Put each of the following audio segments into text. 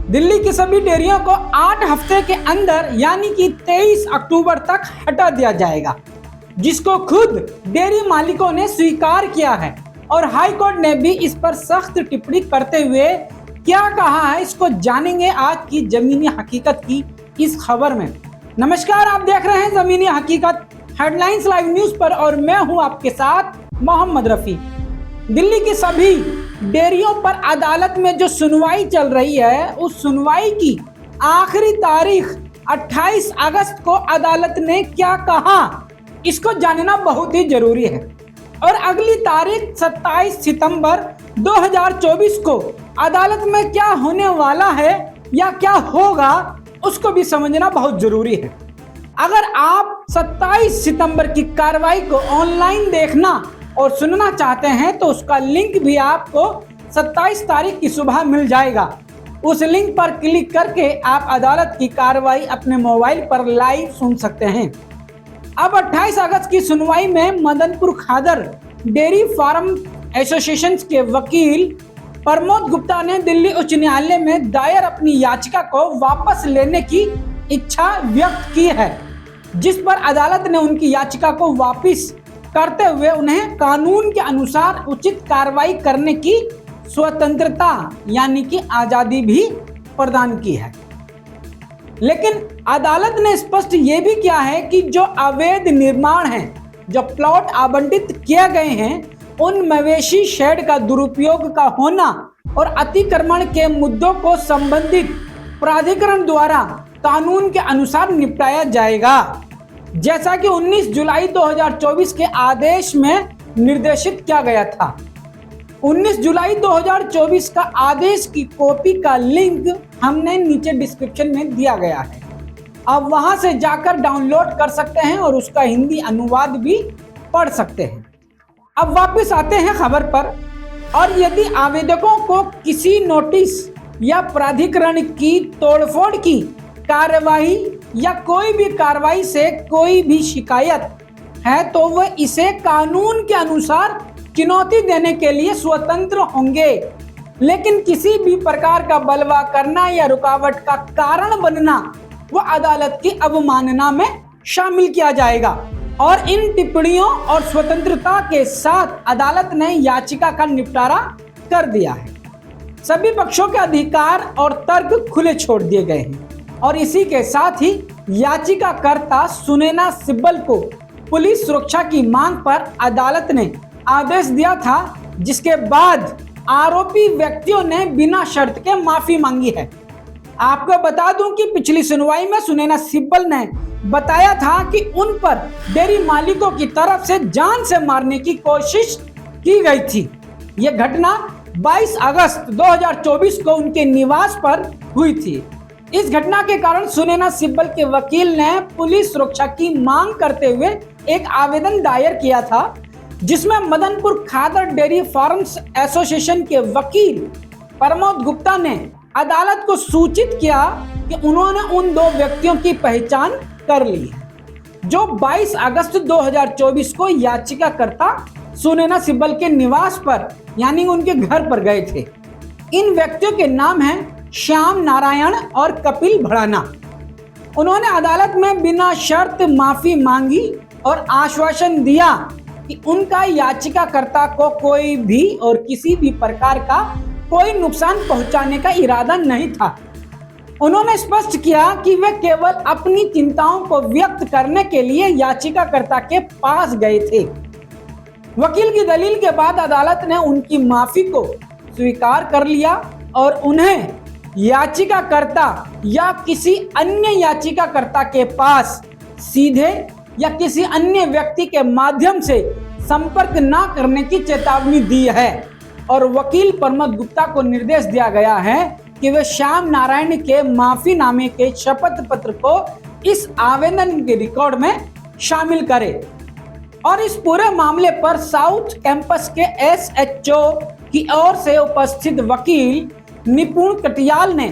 दिल्ली की सभी डेयरियों को 8 हफ्ते के अंदर यानी कि 23 अक्टूबर तक हटा दिया जाएगा, जिसको खुद डेयरी मालिकों ने स्वीकार किया है। और हाई कोर्ट ने भी इस पर सख्त टिप्पणी करते हुए क्या कहा है, इसको जानेंगे आज की जमीनी हकीकत की इस खबर में। नमस्कार, आप देख रहे हैं जमीनी हकीकत हेडलाइंस लाइव न्यूज पर और मैं हूं आपके साथ मोहम्मद रफी। दिल्ली की सभी डेयरियों पर अदालत में जो सुनवाई चल रही है, उस सुनवाई की आखिरी तारीख 28 अगस्त को अदालत ने क्या कहा, इसको जानना बहुत ही जरूरी है। और अगली तारीख 27 सितंबर 2024 को अदालत में क्या होने वाला है या क्या होगा, उसको भी समझना बहुत जरूरी है। अगर आप 27 सितंबर की कार्रवाई को ऑनलाइन देखना और सुनना चाहते हैं तो उसका लिंक भी आपको 27 तारीख की सुबह मिल जाएगा। उस लिंक पर क्लिक करके आप अदालत की कार्रवाई अपने मोबाइल पर लाइव सुन सकते हैं। अब 28 अगस्त की सुनवाई में मदनपुर खादर डेयरी फार्म एसोसिएशन के वकील प्रमोद गुप्ता ने दिल्ली उच्च न्यायालय में दायर अपनी याचिका को वापस लेने की इच्छा व्यक्त की है, जिस पर अदालत ने उनकी याचिका को वापस करते हुए उन्हें कानून के अनुसार उचित कार्रवाई करने की स्वतंत्रता यानी कि आजादी भी प्रदान की है। लेकिन अदालत ने स्पष्ट ये भी किया है कि जो अवैध निर्माण है, जो प्लॉट आवंटित किए गए हैं, उन मवेशी शेड का दुरुपयोग का होना और अतिक्रमण के मुद्दों को संबंधित प्राधिकरण द्वारा कानून के अनुसार निपटाया जाएगा, जैसा कि 19 जुलाई 2024 के आदेश में निर्देशित किया गया था। 19 जुलाई 2024 का आदेश की कॉपी का लिंक हमने नीचे डिस्क्रिप्शन में दिया गया है। आप वहां से जाकर डाउनलोड कर सकते हैं और उसका हिंदी अनुवाद भी पढ़ सकते हैं। अब वापस आते हैं खबर पर। और यदि आवेदकों को किसी नोटिस या प्राधिकरण की तोड़फोड़ की कार्रवाई या कोई भी कार्रवाई से कोई भी शिकायत है तो वह इसे कानून के अनुसार चुनौती देने के लिए स्वतंत्र होंगे। लेकिन किसी भी प्रकार का बलवा करना या रुकावट का कारण बनना वह अदालत की अवमानना में शामिल किया जाएगा। और इन टिप्पणियों और स्वतंत्रता के साथ अदालत ने याचिका का निपटारा कर दिया है। सभी पक्षों के अधिकार और तर्क खुले छोड़ दिए गए हैं। और इसी के साथ ही याचिकाकर्ता सुनैना सिब्बल को पुलिस सुरक्षा की मांग पर अदालत ने आदेश दिया था, जिसके बाद आरोपी व्यक्तियों ने बिना शर्त के माफी मांगी है। आपको बता दूं कि पिछली सुनवाई में सुनैना सिब्बल ने बताया था कि उन पर डेयरी मालिकों की तरफ से जान से मारने की कोशिश की गई थी। यह घटना 22 अगस्त 2024 को उनके निवास पर हुई थी। इस घटना के कारण सुनैना सिब्बल के वकील ने पुलिस सुरक्षा की मांग करते हुए एक आवेदन दायर किया था, जिसमें मदनपुर खादर डेयरी फार्म्स एसोसिएशन के वकील प्रमोद गुप्ता ने अदालत को सूचित किया कि उन्होंने उन दो व्यक्तियों की पहचान कर ली है, जो 22 अगस्त 2024 को याचिकाकर्ता सुनैना सिब्बल के निवास पर यानी उनके घर पर गए थे। इन व्यक्तियों के नाम हैं श्याम नारायण और कपिल भड़ाना। उन्होंने अदालत में बिना शर्त माफी मांगी और आश्वासन दिया कि उनका याचिकाकर्ता को कोई भी और किसी भी प्रकार का कोई नुकसान पहुंचाने का इरादा नहीं था। उन्होंने स्पष्ट किया कि वे केवल अपनी चिंताओं को व्यक्त करने के लिए याचिकाकर्ता के पास गए थे। वकील की दलील के बाद अदालत ने उनकी माफी को स्वीकार कर लिया और उन्हें याचिकाकर्ता या किसी अन्य याचिकाकर्ता के पास सीधे या किसी अन्य व्यक्ति के माध्यम से संपर्क न करने की चेतावनी दी है। और वकील प्रमोद गुप्ता को निर्देश दिया गया है कि वे श्याम नारायण के माफीनामे के शपथ पत्र को इस आवेदन के रिकॉर्ड में शामिल करें। और इस पूरे मामले पर साउथ कैंपस के एसएचओ की ओर से उपस्थित वकील निपुण कटियाल ने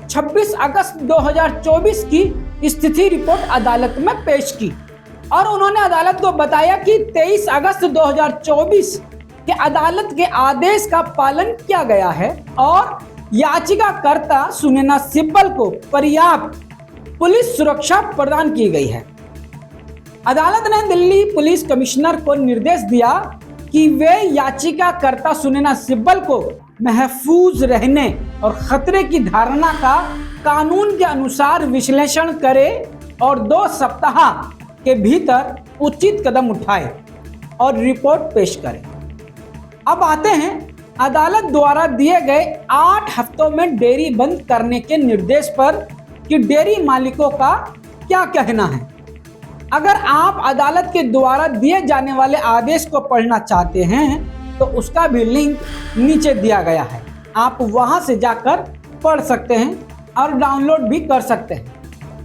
26 अगस्त 2024 की स्थिति रिपोर्ट अदालत में पेश की और उन्होंने अदालत को बताया कि 23 अगस्त 2024 के अदालत के आदेश का पालन किया गया है और याचिकाकर्ता सुनैना सिब्बल को पर्याप्त पुलिस सुरक्षा प्रदान की गई है। अदालत ने दिल्ली पुलिस कमिश्नर को निर्देश दिया कि वे याचिकाकर्ता सुनैना सिब्बल को महफूज रहने और खतरे की धारणा का कानून के अनुसार विश्लेषण करें और 2 सप्ताह के भीतर उचित कदम उठाए और रिपोर्ट पेश करें। अब आते हैं अदालत द्वारा दिए गए 8 हफ्तों में डेयरी बंद करने के निर्देश पर कि डेयरी मालिकों का क्या कहना है। अगर आप अदालत के द्वारा दिए जाने वाले आदेश को पढ़ना चाहते हैं तो उसका भी लिंक नीचे दिया गया है, आप वहां से जाकर पढ़ सकते हैं और डाउनलोड भी कर सकते हैं।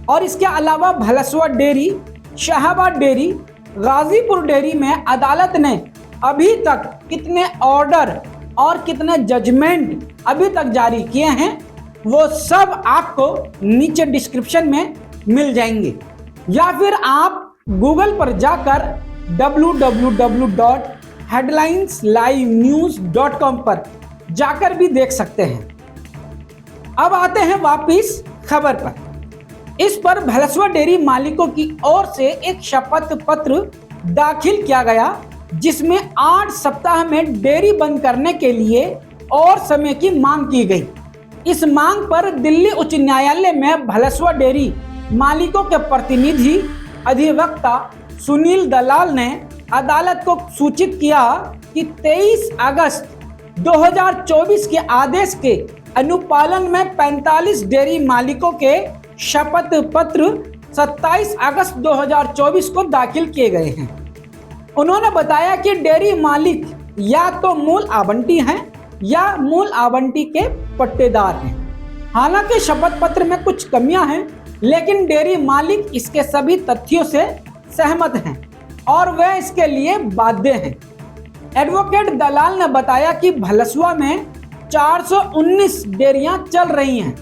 और इसके अलावा Bhalswa dairy, Shahabad dairy, Ghazipur dairy में अदालत ने अभी तक कितने ऑर्डर और कितने जजमेंट अभी तक जारी किए हैं वो सब आपको नीचे डिस्क्रिप्शन में मिल जाएंगे, या फिर आप गूगल पर जाकर www.headlineslivenews.com पर जाकर भी देख सकते हैं। अब आते हैं वापिस खबर पर। इस पर भलसवा डेयरी मालिकों की ओर से एक शपथ पत्र दाखिल किया गया जिसमें 8 सप्ताह में डेयरी बंद करने के लिए और समय की मांग की गई। इस मांग पर दिल्ली उच्च न्यायालय में भलसवा डेयरी मालिकों के प्रतिनिधि अधिवक्ता सुनील दलाल ने अदालत को सूचित किया कि 23 अगस्त 2024 के आदेश के अनुपालन में 45 डेयरी मालिकों के शपथ पत्र 27 अगस्त 2024 को दाखिल किए गए हैं। उन्होंने बताया कि डेयरी मालिक या तो मूल आवंटी हैं या मूल आवंटी के पट्टेदार हैं। हालांकि शपथ पत्र में कुछ कमियां हैं, लेकिन डेयरी मालिक इसके सभी तथ्यों से सहमत हैं और वे इसके लिए बाध्य हैं। एडवोकेट दलाल ने बताया कि भलसवा में 419 डेयरियां चल रही हैं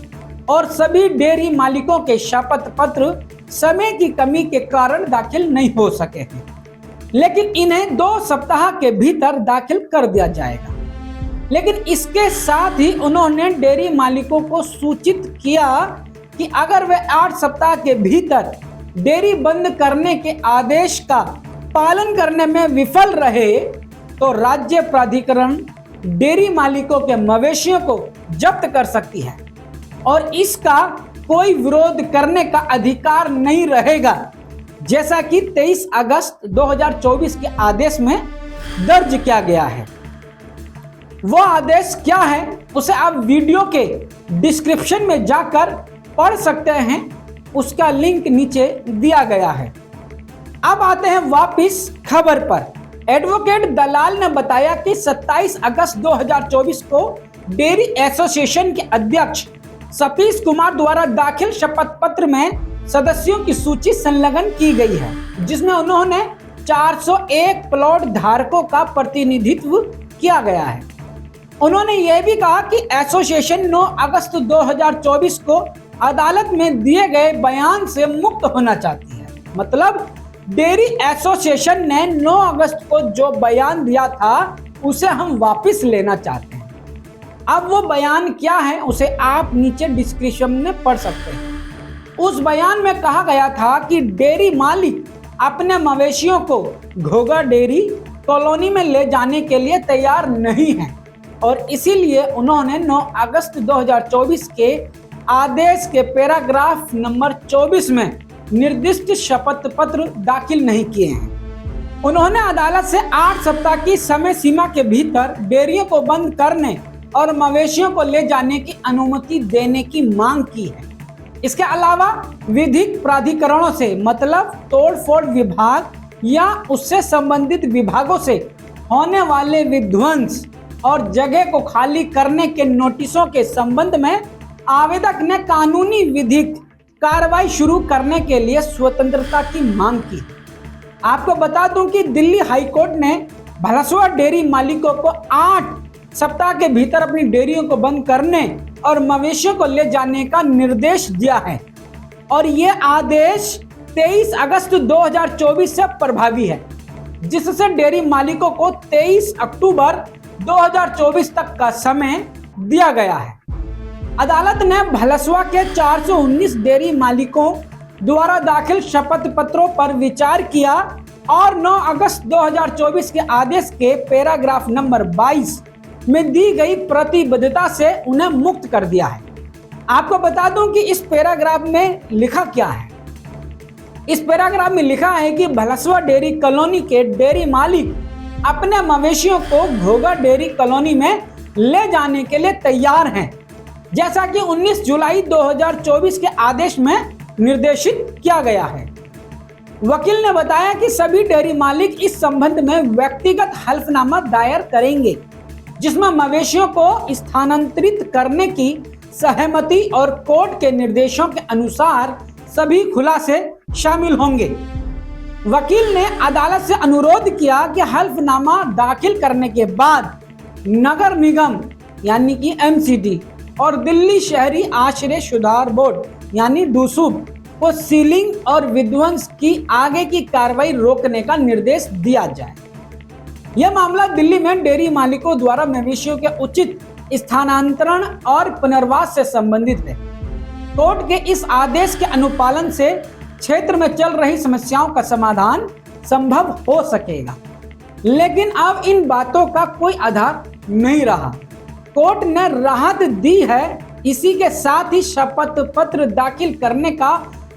और सभी डेयरी मालिकों के शपथ पत्र समय की कमी के कारण दाखिल नहीं हो सके हैं, लेकिन इन्हें 2 सप्ताह के भीतर दाखिल कर दिया जाएगा। लेकिन इसके साथ ही उन्होंने डेयरी मालिकों को सूचित किया कि अगर वे 8 सप्ताह के भीतर डेयरी बंद करने के आदेश का पालन करने में विफल रहे तो राज्य प्राधिकरण डेयरी मालिकों के मवेशियों को जब्त कर सकती है और इसका कोई विरोध करने का अधिकार नहीं रहेगा, जैसा कि 23 अगस्त 2024 के आदेश में दर्ज किया गया है। वो आदेश क्या है उसे आप वीडियो के डिस्क्रिप्शन में जाकर पढ़ सकते हैं, उसका लिंक नीचे दिया गया है। अब आते हैं वापिस खबर पर। एडवोकेट दलाल ने बताया कि 27 अगस्त 2024 को डेयरी एसोसिएशन के अध्यक्ष सतीश कुमार द्वारा दाखिल शपथ पत्र में सदस्यों की सूची संलग्न की गई है, जिसमें उन्होंने 401 प्लॉट धारकों का प्रतिनिधित्व किया गया है। उन्होंने यह भी कहा कि एसोसिएशन 9 अगस्त 2024 को अदालत में दिए गए बयान से मुक्त होना चाहती है। मतलब डेयरी एसोसिएशन ने 9 अगस्त को जो बयान दिया था उसे हम वापस लेना चाहते हैं। अब वो बयान क्या है उसे आप नीचे डिस्क्रिप्शन में पढ़ सकते हैं। उस बयान में कहा गया था कि डेयरी मालिक अपने मवेशियों को घोघा डेयरी कॉलोनी में ले जाने के लिए तैयार नहीं है और इसीलिए उन्होंने 9 अगस्त 2024 के आदेश के पैराग्राफ नंबर 24 में निर्दिष्ट शपथ पत्र दाखिल नहीं किए हैं। उन्होंने अदालत से 8 सप्ताह की समय सीमा के भीतर डेयरियों को बंद करने और मवेशियों को ले जाने की अनुमति देने की मांग की है। इसके अलावा विधिक प्राधिकरणों से मतलब तोड़फोड़ विभाग या उससे संबंधित विभागों से होने वाले विध्वंस और जगह को खाली करने के नोटिसों के संबंध में आवेदक ने कानूनी विधिक कार्रवाई शुरू करने के लिए स्वतंत्रता की मांग की। आपको बता दूं कि दिल्ली हाई कोर्ट ने भलसवा डेयरी मालिकों को 8 सप्ताह के भीतर अपनी डेयरियों को बंद करने और मवेशियों को ले जाने का निर्देश दिया है और ये आदेश 23 अगस्त 2024 से प्रभावी है, जिससे डेयरी मालिकों को 23 अक्टूबर 2024 तक का समय दिया गया है। अदालत ने भलसवा के 419 डेयरी मालिकों द्वारा दाखिल शपथ पत्रों पर विचार किया और 9 अगस्त 2024 के आदेश के पैराग्राफ नंबर 22 में दी गई प्रतिबद्धता से उन्हें मुक्त कर दिया है। आपको बता दूं कि इस पैराग्राफ में लिखा क्या है। इस पैराग्राफ में लिखा है कि भलसवा डेयरी कॉलोनी के डेयरी मालिक अपने मवेशियों को घोघा डेयरी कॉलोनी में ले जाने के लिए तैयार हैं, जैसा कि 19 जुलाई 2024 के आदेश में निर्देशित किया गया है। वकील ने बताया कि सभी डेयरी मालिक इस संबंध में व्यक्तिगत हल्फनामा दायर करेंगे, जिसमें मवेशियों को स्थानांतरित करने की सहमति और कोर्ट के निर्देशों के अनुसार सभी खुलासे शामिल होंगे। वकील ने अदालत से अनुरोध किया कि हल्फनामा दाखिल करने के बाद नगर निगम यानी कि एमसीडी और दिल्ली शहरी आश्रय सुधार बोर्ड यानी डूसूब को सीलिंग और विध्वंस की आगे की कार्रवाई रोकने का निर्देश दिया जाए। यह मामला दिल्ली में डेयरी मालिकों द्वारा मवेशियों के उचित स्थानांतरण और पुनर्वास से संबंधित है। कोर्ट के इस आदेश के अनुपालन से क्षेत्र में चल रही समस्याओं का समाधान संभव हो सकेगा, लेकिन अब इन बातों का कोई आधार नहीं रहा। कोर्ट ने राहत दी है। इसी के साथ ही शपथ पत्र दाखिल करने का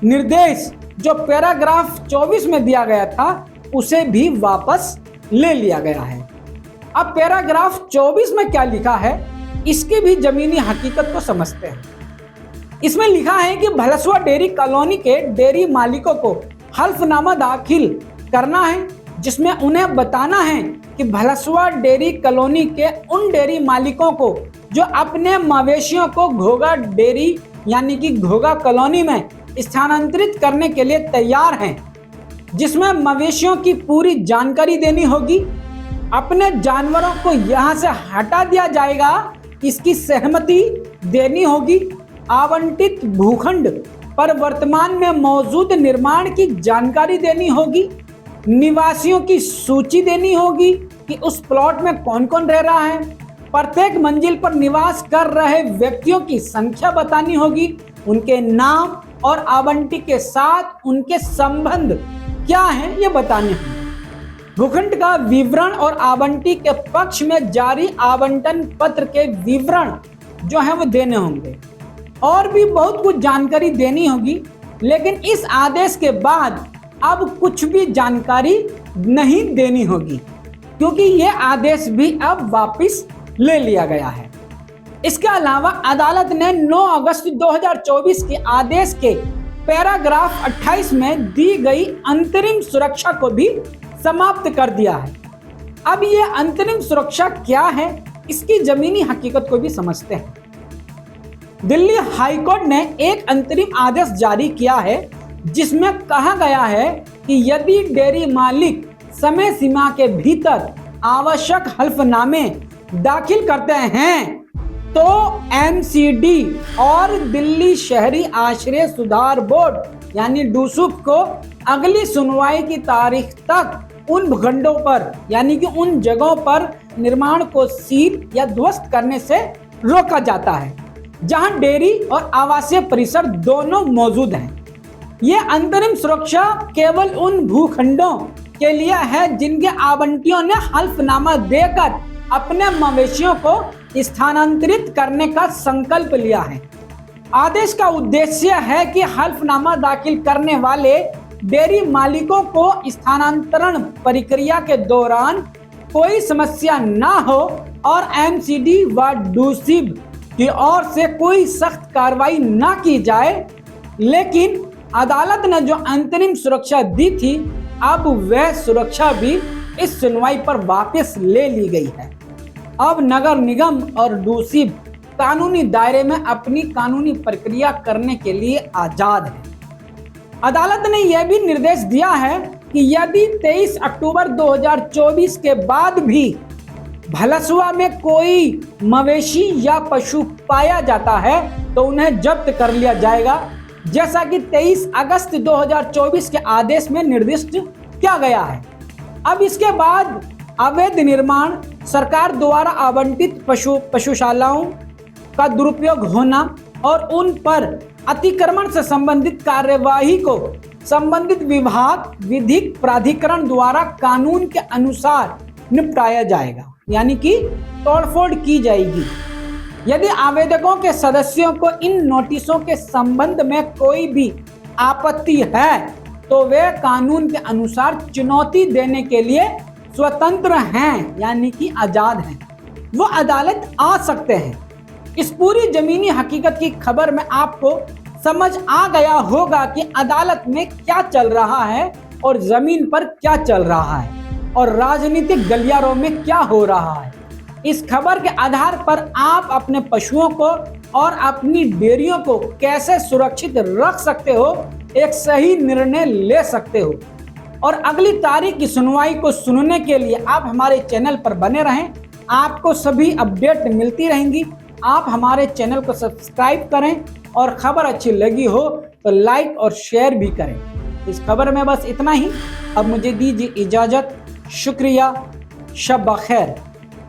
निर्देश जो पैराग्राफ 24 में दिया गया था उसे भी वापस ले लिया गया है। अब पैराग्राफ 24 में क्या लिखा है, इसकी भी जमीनी हकीकत को समझते हैं। इसमें लिखा है कि भलसवा डेयरी कॉलोनी के डेयरी मालिकों को हल्फनामा दाखिल करना है, जिसमें उन्हें बताना है कि भलसवा डेयरी कॉलोनी के उन डेयरी मालिकों को जो अपने मवेशियों को घोघा डेयरी यानी कि घोघा कॉलोनी में स्थानांतरित करने के लिए तैयार हैं, जिसमें मवेशियों की पूरी जानकारी देनी होगी, अपने जानवरों को यहां से हटा दिया जाएगा, इसकी सहमति देनी होगी, आवंटित भूखंड पर वर्तमान में मौजूद निर्माण की जानकारी देनी होगी, निवासियों की सूची देनी होगी कि उस प्लॉट में कौन कौन रह रहा है, प्रत्येक मंजिल पर निवास कर रहे व्यक्तियों की संख्या बतानी होगी, उनके नाम और आवंटी के साथ उनके संबंध क्या है ये बताने होंगे। भूखंड का विवरण और आवंटी के पक्ष में जारी आवंटन पत्र के विवरण जो है वो देने होंगे और भी बहुत कुछ जानकारी देनी होगी। लेकिन इस आदेश के बाद अब कुछ भी जानकारी नहीं देनी होगी, क्योंकि ये आदेश भी अब वापस ले लिया गया है। इसके अलावा अदालत ने 9 अगस्त 2024 के आदेश के पैराग्राफ 28 में दी गई अंतरिम सुरक्षा को भी समाप्त कर दिया है। अब ये अंतरिम सुरक्षा क्या है, इसकी जमीनी हकीकत को भी समझते हैं। दिल्ली हाईकोर्ट ने एक अंतरिम आदेश जारी किया है, जिसमें कहा गया है कि यदि डेयरी मालिक समय सीमा के भीतर आवश्यक हल्फनामे दाखिल करते हैं तो एमसीडी और दिल्ली शहरी आश्रय सुधार बोर्ड यानी डूसूब को अगली सुनवाई की तारीख तक उन भूखंडों पर यानी कि उन जगहों पर निर्माण को सील या ध्वस्त करने से रोका जाता है जहां डेयरी और आवासीय परिसर दोनों मौजूद हैं। ये अंतरिम सुरक्षा केवल उन भूखंडों के लिए है जिनके आवंटियों ने हल्फनामा देकर अपने मवेशियों को स्थानांतरित करने का संकल्प लिया है। आदेश का उद्देश्य है कि हल्फनामा दाखिल करने वाले डेयरी मालिकों को स्थानांतरण प्रक्रिया के दौरान कोई समस्या ना हो और एमसीडी व डूसीब की ओर से कोई सख्त कार्रवाई ना की जाए। लेकिन अदालत ने जो अंतरिम सुरक्षा दी थी, अब वह सुरक्षा भी इस सुनवाई पर वापस ले ली गई है। अब नगर निगम और डूसीब कानूनी दायरे में अपनी कानूनी प्रक्रिया करने के लिए आजाद है। अदालत ने यह भी निर्देश दिया है कि यदि 23 अक्टूबर 2024 के बाद भी भलसवा में कोई मवेशी या पशु पाया जाता है तो उन्हें जब्त कर लिया जाएगा, जैसा कि 23 अगस्त 2024 के आदेश में निर्दिष्ट किया गया है। अब इसके बाद अवैध निर्माण, सरकार द्वारा आवंटित पशुशालाओं का दुरुपयोग होना और उन पर अतिक्रमण से संबंधित कार्यवाही को संबंधित विभाग विधिक प्राधिकरण द्वारा कानून के अनुसार निपटाया जाएगा, यानी कि तोड़फोड़ की जाएगी। यदि आवेदकों के सदस्यों को इन नोटिसों के संबंध में कोई भी आपत्ति है तो वे कानून के अनुसार चुनौती देने के लिए स्वतंत्र हैं, यानी कि आजाद हैं। वो अदालत आ सकते हैं। इस पूरी जमीनी हकीकत की खबर में आपको समझ आ गया होगा कि अदालत में क्या चल रहा है और जमीन पर क्या चल रहा है और राजनीतिक गलियारों में क्या हो रहा है। इस खबर के आधार पर आप अपने पशुओं को और अपनी डेयरियों को कैसे सुरक्षित रख सकते हो, एक सही निर्णय ले सकते हो। और अगली तारीख की सुनवाई को सुनने के लिए आप हमारे चैनल पर बने रहें। आपको सभी अपडेट मिलती रहेंगी। आप हमारे चैनल को सब्सक्राइब करें और खबर अच्छी लगी हो तो लाइक और शेयर भी करें। इस खबर में बस इतना ही। अब मुझे दीजिए इजाजत। शुक्रिया। शब बखैर।